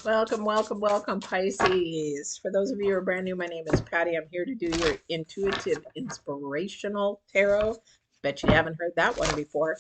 Welcome, welcome, welcome, Pisces. For those of you who are brand new, my name is Patty. I'm here to do your intuitive, inspirational tarot. Bet you haven't heard that one before.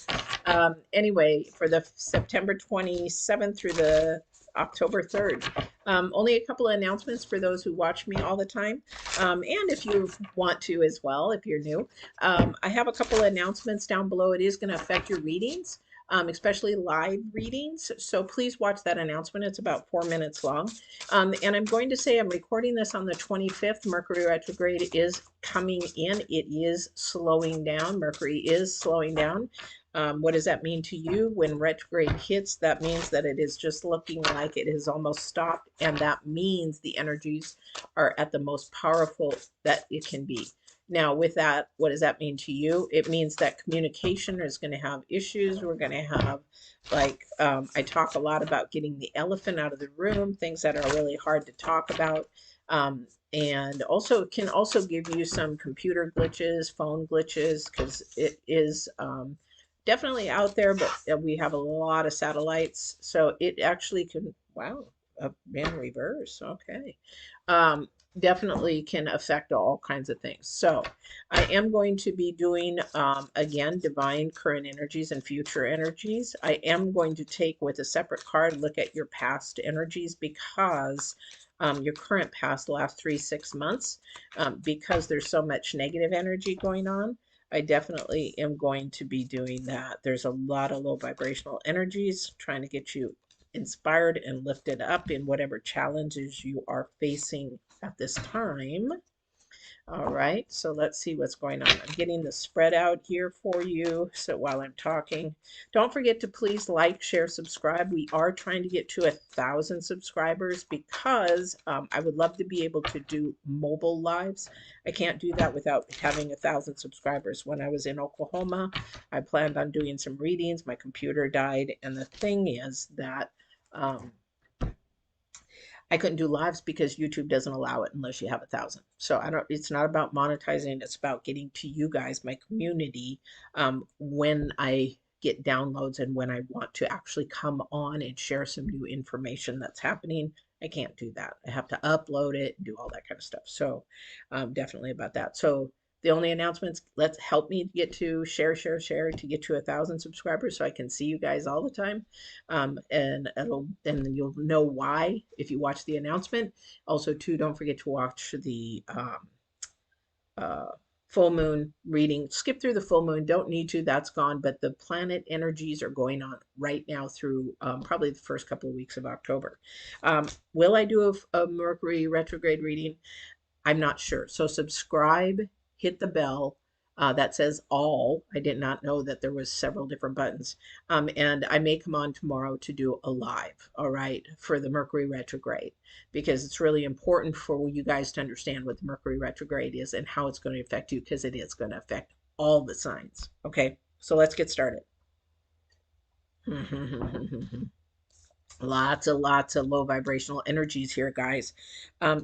Anyway, for the September 27th through the October 3rd. Only a couple of announcements for those who watch me all the time. And if you want to as well, if you're new, I have a couple of announcements down below. It is going to affect your readings, especially live readings. So please watch that announcement. It's about 4 minutes long. And I'm going to say I'm recording this on the 25th. Mercury retrograde is coming in. It is slowing down. Mercury is slowing down. What does that mean to you? When retrograde hits, that means that it is just looking like it has almost stopped. And that means the energies are at the most powerful that it can be. Now, with that, what does that mean to you? It means that communication is going to have issues. We're going to have, I talk a lot about getting the elephant out of the room, things that are really hard to talk about. And also, it can also give you some computer glitches, phone glitches, because it is definitely out there, but we have a lot of satellites. So it actually can, wow, in reverse. Okay. Um, Definitely can affect all kinds of things. So I am going to be doing, again, divine current energies and future energies. I am going to take with a separate card, look at your past energies because your current past, the last 3-6 months, because there's so much negative energy going on. I definitely am going to be doing that. There's a lot of low vibrational energies trying to get you inspired and lifted up in whatever challenges you are facing at this time. All right, so let's see what's going on. I'm getting the spread out here for you. So while I'm talking, don't forget to please like, share, subscribe. We are trying to get to 1,000 subscribers because I would love to be able to do mobile lives. I can't do that without having 1,000 subscribers. When I was in Oklahoma, I planned on doing some readings. My computer died. And the thing is that um, I couldn't do lives because YouTube doesn't allow it unless you have 1,000. So I don't. It's not about monetizing. It's about getting to you guys, my community, when I get downloads and when I want to actually come on and share some new information that's happening. I can't do that. I have to upload it and do all that kind of stuff. So definitely about that. So the only announcements, let's help me get to share to get to 1,000 subscribers so I can see you guys all the time. And you'll know why if you watch the announcement. Also, too, don't forget to watch the uh, full moon reading. Skip through the full moon. Don't need to. That's gone. But the planet energies are going on right now through probably the first couple of weeks of October. Will I do a Mercury retrograde reading? I'm not sure. So subscribe, hit the bell that says all. I did not know that there was several different buttons. And I may come on tomorrow to do a live, all right, for the Mercury retrograde, because it's really important for you guys to understand what the Mercury retrograde is and how it's going to affect you, because it is going to affect all the signs. Okay, so let's get started. Lots of low vibrational energies here, guys.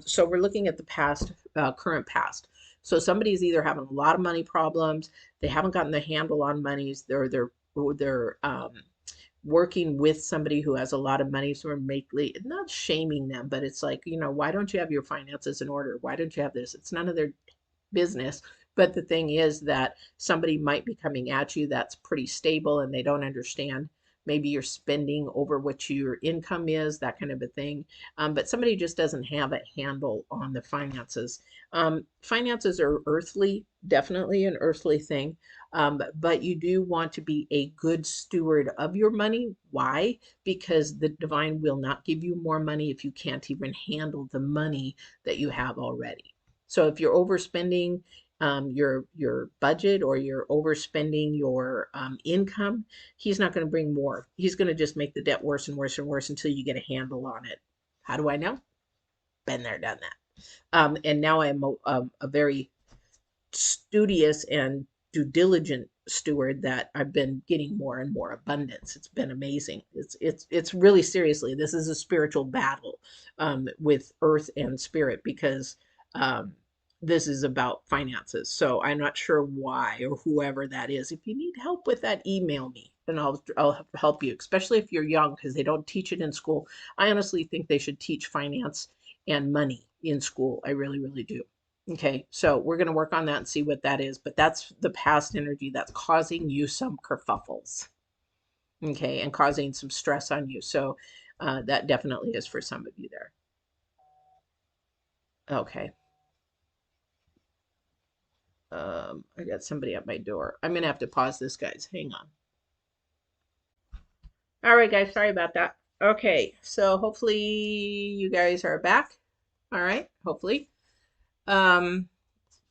So we're looking at the past, current past. So somebody's either having a lot of money problems, they haven't gotten the handle on monies, they're working with somebody who has a lot of money, so we're not shaming them, but it's like, why don't you have your finances in order? Why don't you have this? It's none of their business. But the thing is that somebody might be coming at you that's pretty stable and they don't understand. Maybe you're spending over what your income is, that kind of a thing. But somebody just doesn't have a handle on the finances. Finances are earthly, definitely an earthly thing. But you do want to be a good steward of your money. Why? Because the divine will not give you more money if you can't even handle the money that you have already. So if you're overspending your budget, or you're overspending your income, he's not going to bring more. He's going to just make the debt worse and worse and worse until you get a handle on it. How do I know? Been there, done that. And now I'm a very studious and due diligent steward, that I've been getting more and more abundance. It's been amazing. It's really, seriously, this is a spiritual battle with earth and spirit, because um, this is about finances. So I'm not sure why, or whoever that is. If you need help with that, email me. and I'll help you, especially if you're young, because they don't teach it in school. I honestly think they should teach finance and money in school. I really, really do. Okay, so we're going to work on that and see what that is. But that's the past energy that's causing you some kerfuffles. Okay, and causing some stress on you. So that definitely is for some of you there. Okay. I got somebody at my door. I'm going to have to pause this, guys. Hang on. All right, guys, sorry about that. Okay, so hopefully you guys are back. All right, hopefully. Um,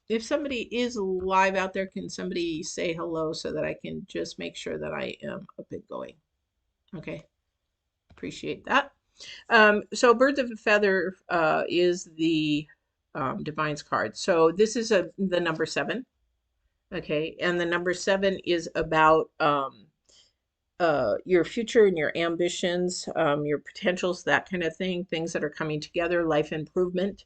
if somebody is live out there, can somebody say hello so that I can just make sure that I am up and going? Okay, appreciate that. So Birds of a Feather is the Divine's card. So this is the number 7. Okay, and the number 7 is about your future and your ambitions, your potentials, that kind of thing, things that are coming together, life improvement.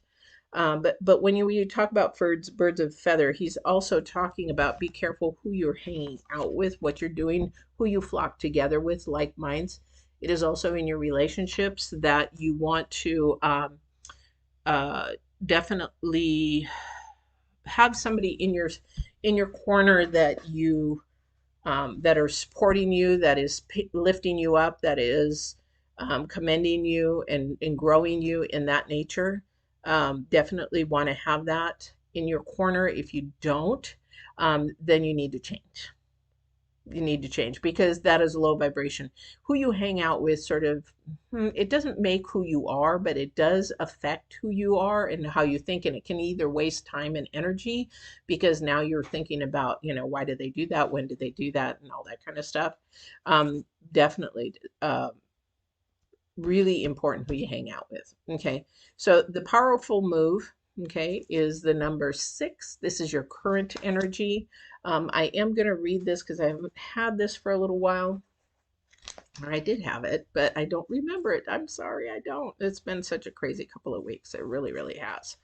But when you talk about birds of feather, he's also talking about be careful who you're hanging out with, what you're doing, who you flock together with, like minds. It is also in your relationships that you want to definitely have somebody in your corner that you that are supporting you, that is lifting you up, that is commending you and growing you in that nature. Definitely want to have that in your corner. If you don't, then you need to change. You need to change because that is low vibration. Who you hang out with sort of, it doesn't make who you are, but it does affect who you are and how you think. And it can either waste time and energy because now you're thinking about, why did they do that? When did they do that? And all that kind of stuff. Definitely really important who you hang out with. Okay. So the powerful move, okay, is the number 6. This is your current energy. I am going to read this because I haven't had this for a little while. I did have it, but I don't remember it. I'm sorry, I don't. It's been such a crazy couple of weeks. It really, really has.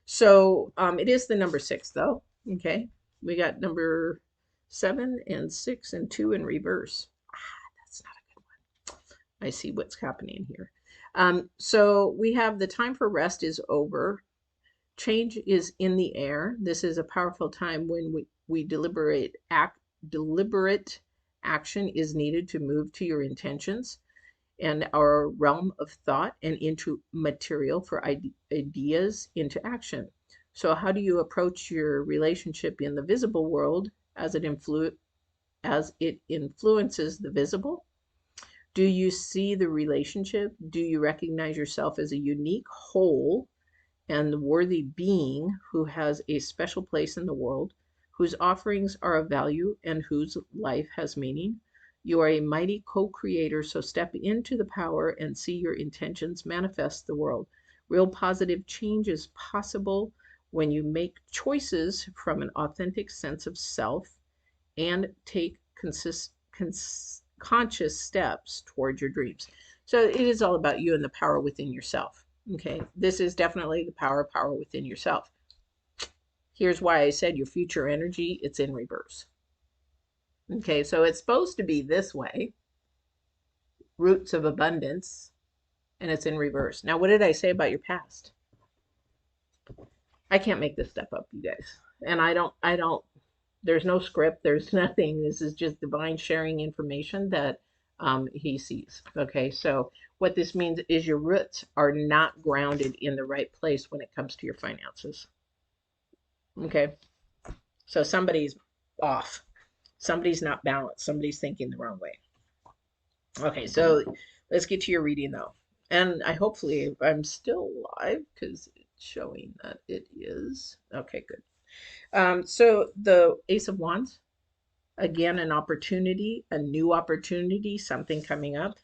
So it is the number 6, though. Okay. We got number 7 and 6 and 2 in reverse. That's not a good one. I see what's happening here. So we have the time for rest is over. Change is in the air. This is a powerful time when we deliberate action is needed to move to your intentions and our realm of thought and into material for ideas into action. So how do you approach your relationship in the visible world as it influences the visible? Do you see the relationship? Do you recognize yourself as a unique whole and worthy being who has a special place in the world, whose offerings are of value, and whose life has meaning? You are a mighty co-creator, so step into the power and see your intentions manifest the world. Real positive change is possible when you make choices from an authentic sense of self and take conscious steps towards your dreams. So it is all about you and the power within yourself. Okay, this is definitely the power within yourself. Here's why I said your future energy, it's in reverse. Okay, so it's supposed to be this way, roots of abundance, and it's in reverse. Now, what did I say about your past? I can't make this stuff up, you guys. And I don't, there's no script, there's nothing. This is just divine sharing information that he sees. Okay, so what this means is your roots are not grounded in the right place when it comes to your finances. Okay, so somebody's off. Somebody's not balanced. Somebody's thinking the wrong way. Okay, so let's get to your reading though. And I hopefully I'm still live because it's showing that it is. Okay, good. So the Ace of Wands, again, an opportunity, a new opportunity, something coming up.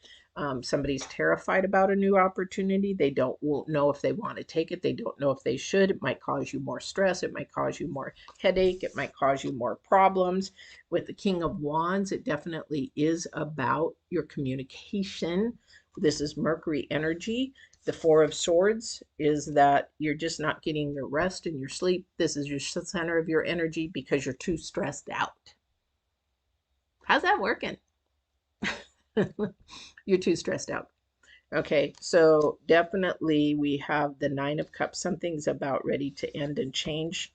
Somebody's terrified about a new opportunity. They won't know if they want to take it. They don't know if they should. It might cause you more stress. It might cause you more headache. It might cause you more problems. With the King of Wands, it definitely is about your communication. This is Mercury energy. The Four of Swords is that you're just not getting your rest and your sleep. This is your center of your energy because you're too stressed out. How's that working? You're too stressed out. Okay, so definitely we have the Nine of Cups. Something's about ready to end and change.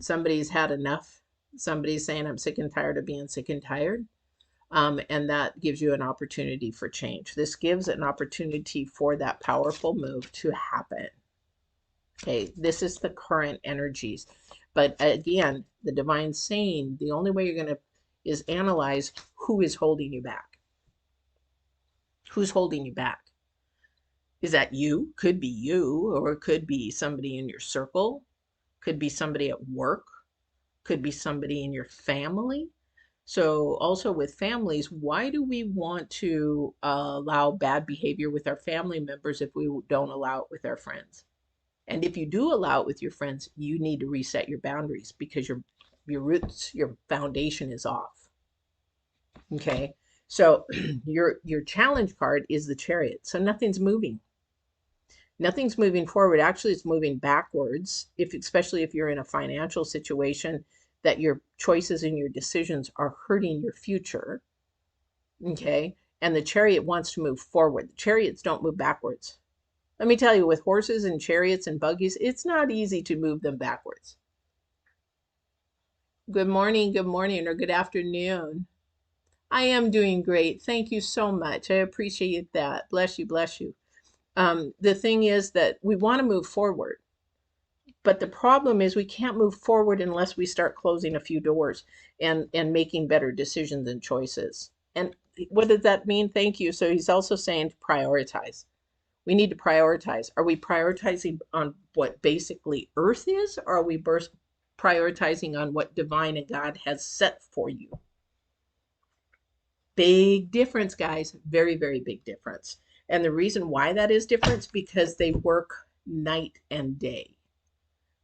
Somebody's had enough. Somebody's saying, I'm sick and tired of being sick and tired. And that gives you an opportunity for change. This gives an opportunity for that powerful move to happen. Okay, this is the current energies. But again, the divine saying, the only way you're going to is analyze who is holding you back. Who's holding you back? Is that you? Could be you, or it could be somebody in your circle, could be somebody at work, could be somebody in your family. So also with families, why do we want to allow bad behavior with our family members if we don't allow it with our friends? And if you do allow it with your friends, you need to reset your boundaries because your roots, your foundation is off. Okay. So your challenge card is the Chariot. So nothing's moving. Nothing's moving forward. Actually, it's moving backwards, especially if you're in a financial situation that your choices and your decisions are hurting your future. Okay. And the Chariot wants to move forward. The Chariots don't move backwards. Let me tell you, with horses and chariots and buggies, it's not easy to move them backwards. Good morning, or good afternoon. I am doing great. Thank you so much. I appreciate that. Bless you, bless you. The thing is that we want to move forward. But the problem is we can't move forward unless we start closing a few doors and making better decisions and choices. And what does that mean? Thank you. So he's also saying to prioritize. We need to prioritize. Are we prioritizing on what basically Earth is, or are we prioritizing on what divine and God has set for you? Big difference, guys. Very, very big difference. And the reason why that is different is because they work night and day.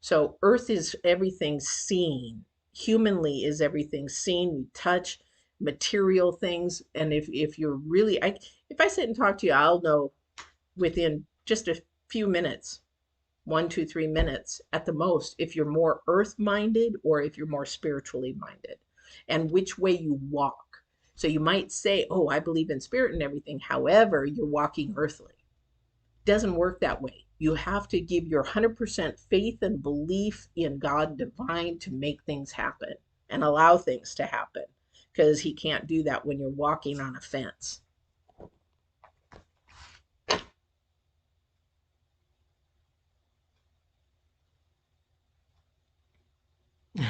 So Earth is everything seen. Humanly is everything seen. We touch material things. And if you're really, if I sit and talk to you, I'll know within just a few minutes, 1, 2, 3 minutes at the most, if you're more earth minded or if you're more spiritually minded, and which way you walk. So you might say, oh, I believe in spirit and everything. However, you're walking earthly. Doesn't work that way. You have to give your 100% faith and belief in God divine to make things happen and allow things to happen, because he can't do that when you're walking on a fence.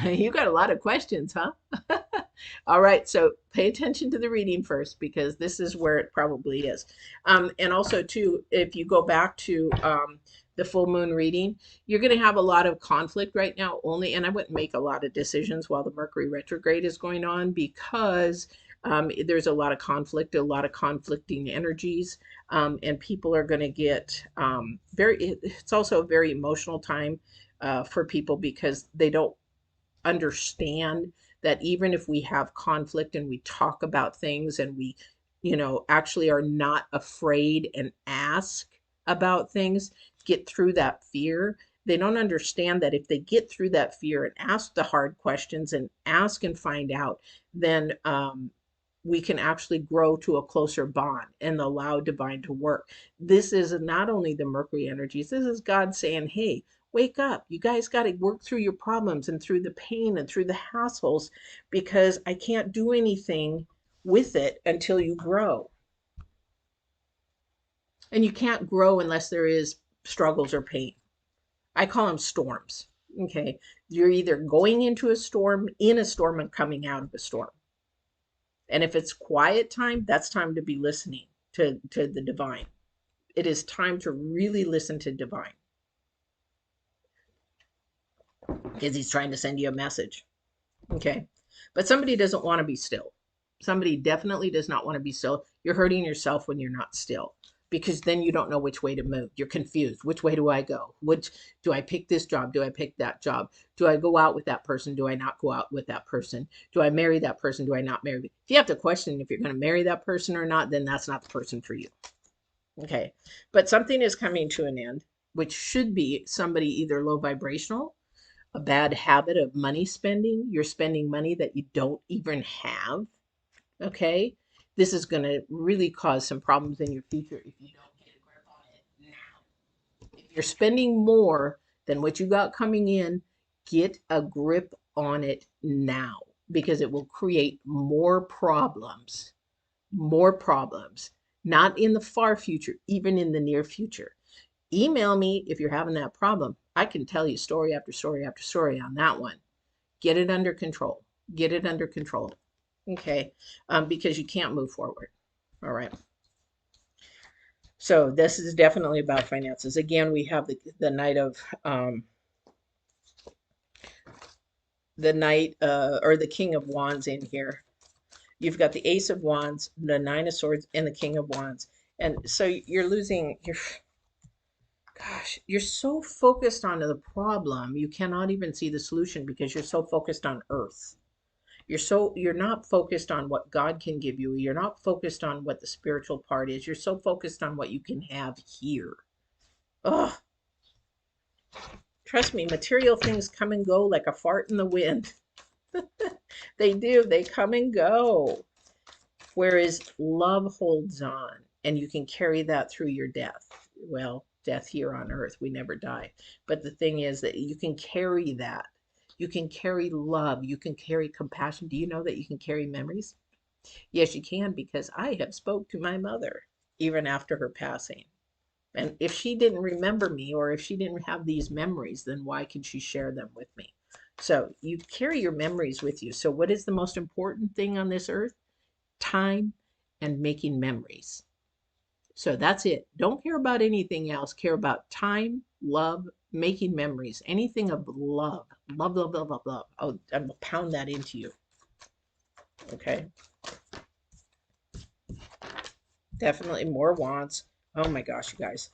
You got a lot of questions, huh? All right, so pay attention to the reading first, because this is where it probably is. And also, too, if you go back to the full moon reading, you're going to have a lot of conflict right now only, and I wouldn't make a lot of decisions while the Mercury retrograde is going on, because there's a lot of conflict, a lot of conflicting energies, and people are going to get it's also a very emotional time for people, because they don't understand that even if we have conflict and we talk about things and we, actually are not afraid and ask about things, get through that fear, they don't understand that if they get through that fear and ask the hard questions and ask and find out, then we can actually grow to a closer bond and allow divine to work. This is not only the Mercury energies, this is God saying, hey, wake up. You guys got to work through your problems and through the pain and through the hassles, because I can't do anything with it until you grow. And you can't grow unless there is struggles or pain. I call them storms. Okay. You're either going into a storm, in a storm, and coming out of a storm. And if it's quiet time, that's time to be listening to the divine. It is time to really listen to divine, because he's trying to send you a message. Okay. But somebody doesn't want to be still. Somebody definitely does not want to be still. You're hurting yourself when you're not still, because then you don't know which way to move. You're confused. Which way do I go? Which do I pick this job? Do I pick that job? Do I go out with that person? Do I not go out with that person? Do I marry that person? Do I not marry? If you have to question if you're going to marry that person or not, then that's not the person for you. Okay. But something is coming to an end, which should be somebody either low vibrational, a bad habit of money spending. You're spending money that you don't even have. Okay. This is going to really cause some problems in your future if you don't get a grip on it now. If you're spending more than what you got coming in, get a grip on it now, because it will create more problems, not in the far future, even in the near future. Email me if you're having that problem. I can tell you story after story after story on that one. Get it under control. Get it under control. Okay. Because you can't move forward. All right. So this is definitely about finances. Again, we have the Knight of the Knight or the King of Wands in here. You've got the Ace of Wands, the Nine of Swords, and the King of Wands. And so you're losing your, gosh, you're so focused on the problem, you cannot even see the solution because you're so focused on earth. You're not focused on what God can give you. You're not focused on what the spiritual part is. You're so focused on what you can have here. Ugh. Trust me, material things come and go like a fart in the wind. They do. They come and go. Whereas love holds on, and you can carry that through your death. Well, death here on earth, we never die. But the thing is that you can carry that. You can carry love. You can carry compassion. Do you know that you can carry memories? Yes, you can, because I have spoke to my mother even after her passing. And if she didn't remember me, or if she didn't have these memories, then why could she share them with me? So you carry your memories with you. So what is the most important thing on this earth? Time and making memories. So that's it. Don't care about anything else. Care about time, love, making memories. Anything of love. Love, love, love, love, love. I'll pound that into you. Okay. Definitely more wands. Oh my gosh, you guys.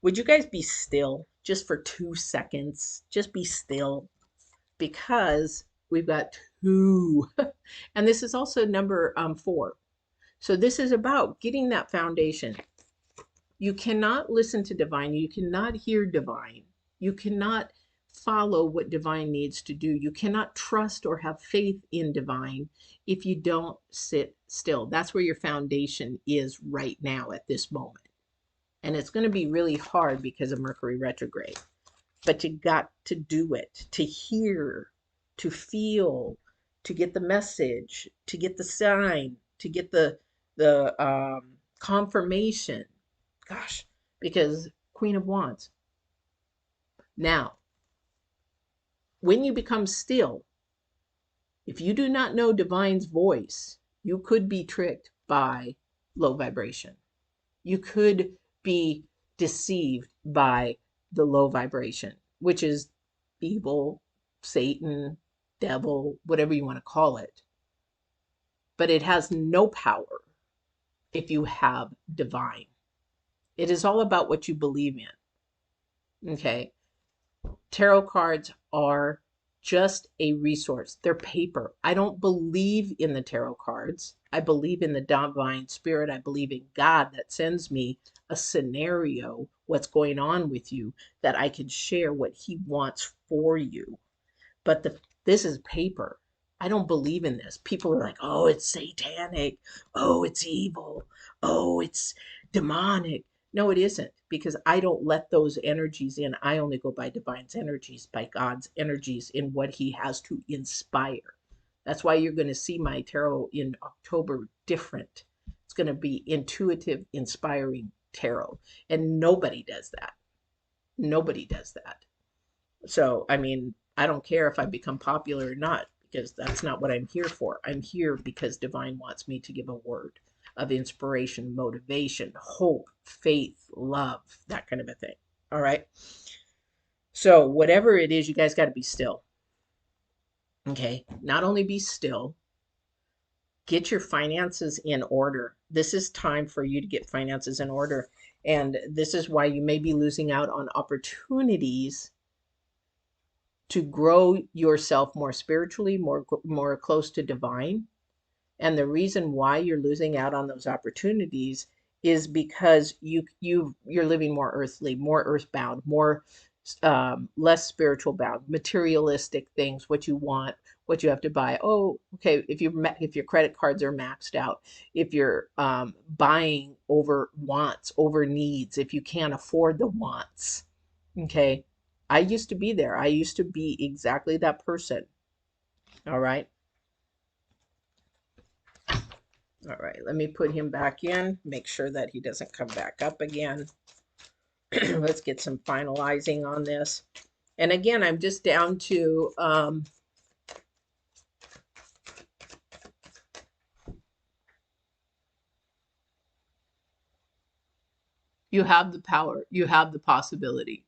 Would you guys be still just for 2 seconds? Just be still, because we've got two. And this is also number 4. So this is about getting that foundation. You cannot listen to divine. You cannot hear divine. You cannot follow what divine needs to do. You cannot trust or have faith in divine if you don't sit still. That's where your foundation is right now at this moment. And it's going to be really hard because of Mercury retrograde. But you got to do it, to hear, to feel, to get the message, to get the sign, to get the confirmation. Gosh, because Queen of Wands. Now, when you become still, if you do not know divine's voice, you could be tricked by low vibration. You could be deceived by the low vibration, which is evil, Satan, devil, whatever you want to call it. But it has no power if you have divine. It is all about what you believe in. Okay. Tarot cards are just a resource. They're paper. I don't believe in the tarot cards. I believe in the divine spirit. I believe in God that sends me a scenario, what's going on with you, that I can share what he wants for you. But this is paper. I don't believe in this. People are like, oh, it's satanic. Oh, it's evil. Oh, it's demonic. No, it isn't, because I don't let those energies in. I only go by divine's energies, by God's energies, in what he has to inspire. That's why you're going to see my tarot in October different. It's going to be intuitive, inspiring tarot. And nobody does that. Nobody does that. So, I mean, I don't care if I become popular or not, because that's not what I'm here for. I'm here because divine wants me to give a word of inspiration, motivation, hope, faith, love, that kind of a thing. All right. So whatever it is, you guys got to be still. Okay. Not only be still, get your finances in order. This is time for you to get finances in order. And this is why you may be losing out on opportunities to grow yourself more spiritually, more close to divine. And the reason why you're losing out on those opportunities is because you're living more earthly, more earthbound, more less spiritual bound, materialistic things, what you want, what you have to buy. Oh, okay. If your credit cards are maxed out, if you're buying over wants, over needs, if you can't afford the wants. Okay. I used to be there. I used to be exactly that person. All right. All right. Let me put him back in, make sure that he doesn't come back up again. Let's get some finalizing on this. And again, I'm just down to you have the power, you have the possibility.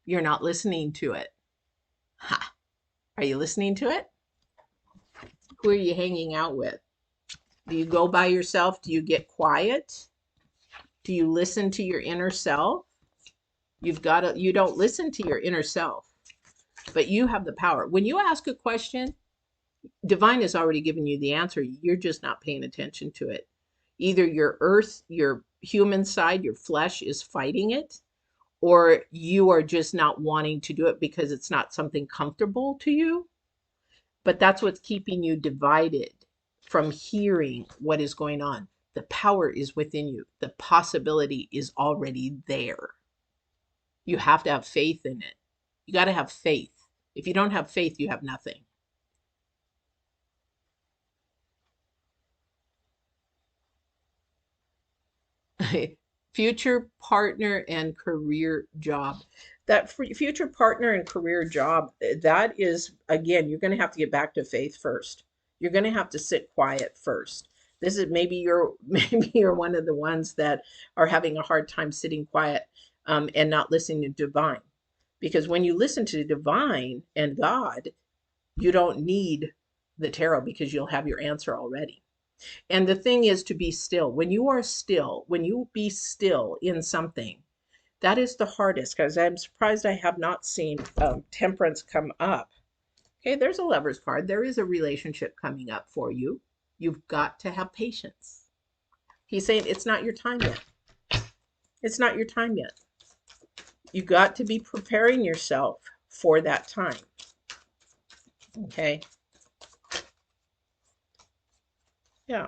You're not listening to it. Ha. Are you listening to it? Who are you hanging out with? Do you go by yourself? Do you get quiet? Do you listen to your inner self? You don't listen to your inner self, but you have the power. When you ask a question, divine has already given you the answer. You're just not paying attention to it. Either your human side, your flesh is fighting it, or you are just not wanting to do it because it's not something comfortable to you. But that's what's keeping you divided from hearing what is going on. The power is within you. The possibility is already there. You have to have faith in it. You got to have faith. If you don't have faith, you have nothing. Future partner and career job. That future partner and career job, that is, again, you're going to have to get back to faith first. You're going to have to sit quiet first. This is maybe you're one of the ones that are having a hard time sitting quiet and not listening to divine. Because when you listen to divine and God, you don't need the tarot because you'll have your answer already. And the thing is to be still. When you are still, when you be still in something, that is the hardest, because I'm surprised I have not seen temperance come up. Okay, there's a lover's card. There is a relationship coming up for you. You've got to have patience. He's saying it's not your time yet. It's not your time yet. You got to be preparing yourself for that time. Okay. Yeah.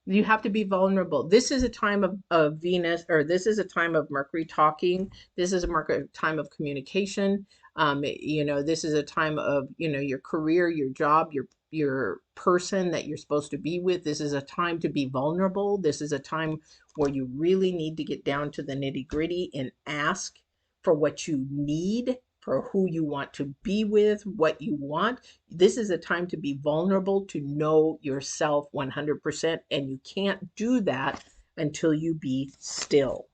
You have to be vulnerable. This is a time of Venus, or this is a time of Mercury talking. This is a time of communication. This is a time of, your career, your job, your person that you're supposed to be with. This is a time to be vulnerable. This is a time where you really need to get down to the nitty-gritty and ask for what you need, for who you want to be with, what you want. This is a time to be vulnerable, to know yourself 100%, and you can't do that until you be still.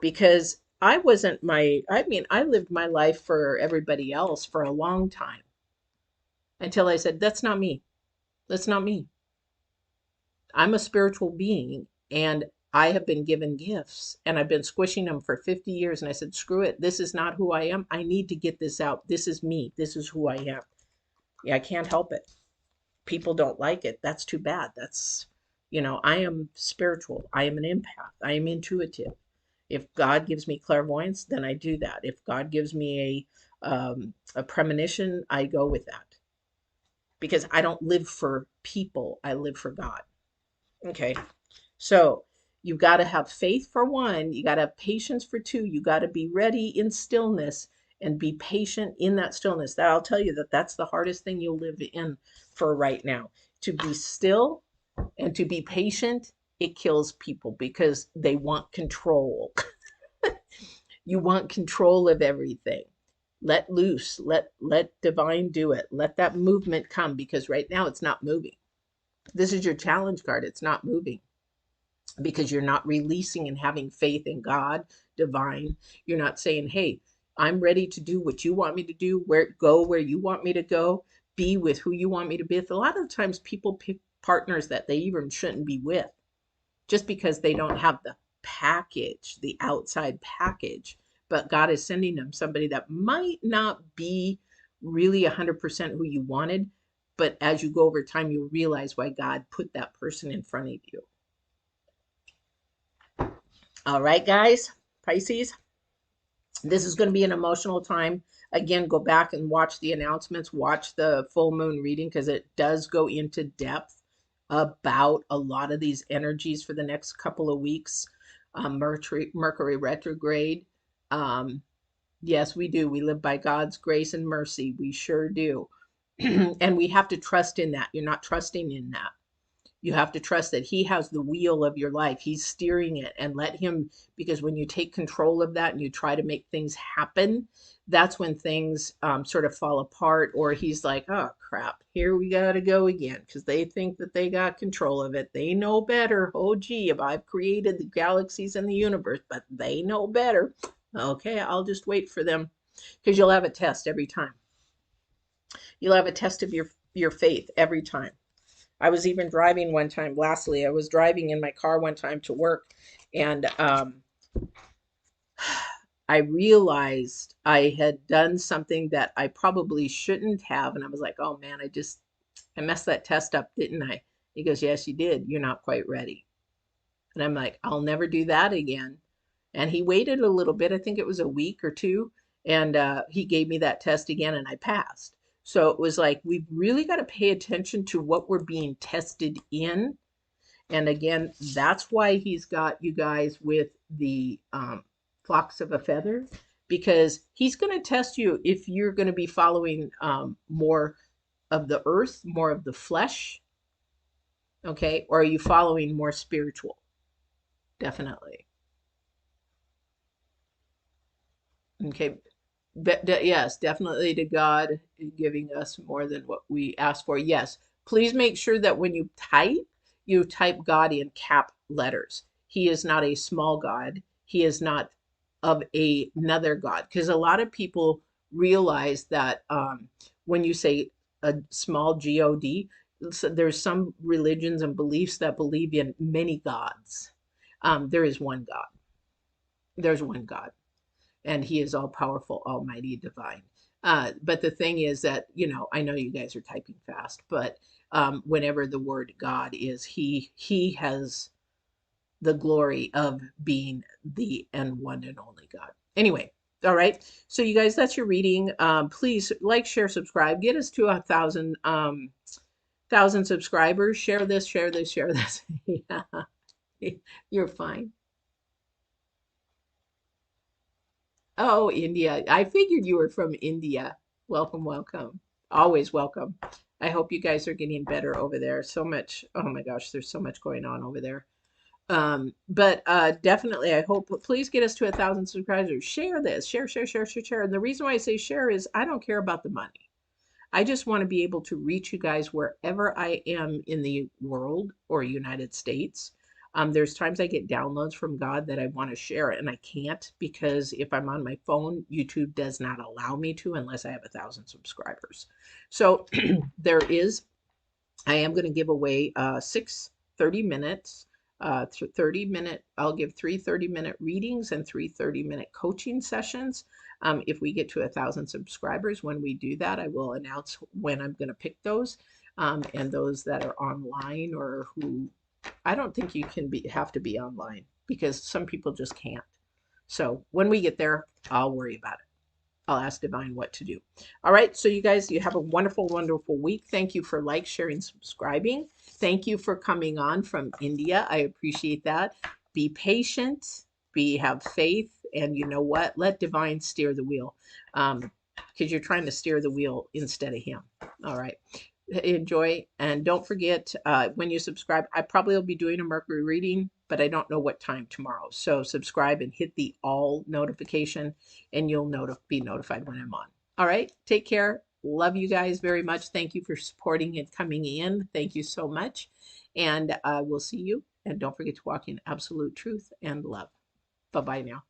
Because I lived my life for everybody else for a long time until I said, that's not me. That's not me. I'm a spiritual being, and I have been given gifts, and I've been squishing them for 50 years. And I said, screw it. This is not who I am. I need to get this out. This is me. This is who I am. Yeah, I can't help it. People don't like it. That's too bad. I am spiritual. I am an empath. I am intuitive. If God gives me clairvoyance, then I do that. If God gives me a premonition, I go with that. Because I don't live for people. I live for God. Okay. So you've got to have faith for one, you got to have patience for two, you got to be ready in stillness and be patient in that stillness. That I'll tell you that's the hardest thing you'll live in for right now. To be still and to be patient, it kills people because they want control. You want control of everything. Let loose, let divine do it. Let that movement come, because right now it's not moving. This is your challenge card. It's not moving, because you're not releasing and having faith in God, divine. You're not saying, hey, I'm ready to do what you want me to do, go where you want me to go, be with who you want me to be with. A lot of times people pick partners that they even shouldn't be with just because they don't have the package, the outside package. But God is sending them somebody that might not be really 100% who you wanted. But as you go over time, you'll realize why God put that person in front of you. All right, guys, Pisces, This is going to be an emotional time. Again, go back and watch the announcements, watch the full moon reading, because it does go into depth about a lot of these energies for the next couple of weeks. Mercury retrograde. Um, yes, we do. We live by God's grace and mercy. We sure do. And we have to trust in that. You're not trusting in that. You have to trust that he has the wheel of your life. He's steering it, and let him, because when you take control of that and you try to make things happen, that's when things sort of fall apart, or he's like, oh crap, here we got to go again, because they think that they got control of it. They know better. Oh, gee, if I've created the galaxies and the universe, but they know better. Okay, I'll just wait for them, because you'll have a test every time. You'll have a test of your faith every time. I was even driving one time. Lastly, I was driving in my car one time to work, and I realized I had done something that I probably shouldn't have, and I was like, "Oh man, I messed that test up, didn't I?" He goes, "Yes, you did. You're not quite ready." And I'm like, "I'll never do that again." And he waited a little bit. I think it was a week or two, and he gave me that test again, and I passed. So it was like we've really got to pay attention to what we're being tested in. And again, that's why he's got you guys with the flocks of a feather, because he's going to test you if you're going to be following more of the earth, more of the flesh, okay? Or are you following more spiritual? Definitely. Okay. But yes, definitely to God giving us more than what we ask for. Yes. Please make sure that when you type God in cap letters. He is not a small God. He is not of another God. Because a lot of people realize that when you say a small God, so there's some religions and beliefs that believe in many gods. There is one God. There's one God, and he is all powerful, almighty, divine. But the thing is that, I know you guys are typing fast, but whenever the word God is, he has the glory of being the and one and only God. Anyway, all right. So you guys, that's your reading. Please like, share, subscribe. Get us to 1,000 subscribers. Share this, share this, share this. Yeah, you're fine. Oh, India. I figured you were from India. Welcome, welcome. Always welcome. I hope you guys are getting better over there. So much, oh my gosh, there's so much going on over there. But definitely, I hope, please get us to 1,000 subscribers. Share this, share, share, share, share, share. And the reason why I say share is I don't care about the money. I just want to be able to reach you guys wherever I am in the world or United States. There's times I get downloads from God that I want to share it, and I can't, because if I'm on my phone, YouTube does not allow me to unless I have 1,000 subscribers. So there is, I am going to give away 30 minutes. 30-minute, I'll give 3 30-minute readings and 3 30-minute coaching sessions. If we get to 1,000 subscribers, when we do that, I will announce when I'm going to pick those. And those that are online, or who, I don't think you can have to be online, because some people just can't. So when we get there, I'll worry about it. I'll ask Divine what to do. All right. So you guys, you have a wonderful, wonderful week. Thank you for sharing, subscribing. Thank you for coming on from India. I appreciate that. Be patient, have faith, and you know what? Let Divine steer the wheel, because you're trying to steer the wheel instead of him. All right. Enjoy, and don't forget, when you subscribe, I probably will be doing a Mercury reading, but I don't know what time tomorrow. So subscribe and hit the all notification, and you'll be notified when I'm on. All right, take care. Love you guys very much. Thank you for supporting and coming in. Thank you so much, and we'll see you. And don't forget to walk in absolute truth and love. Bye bye now.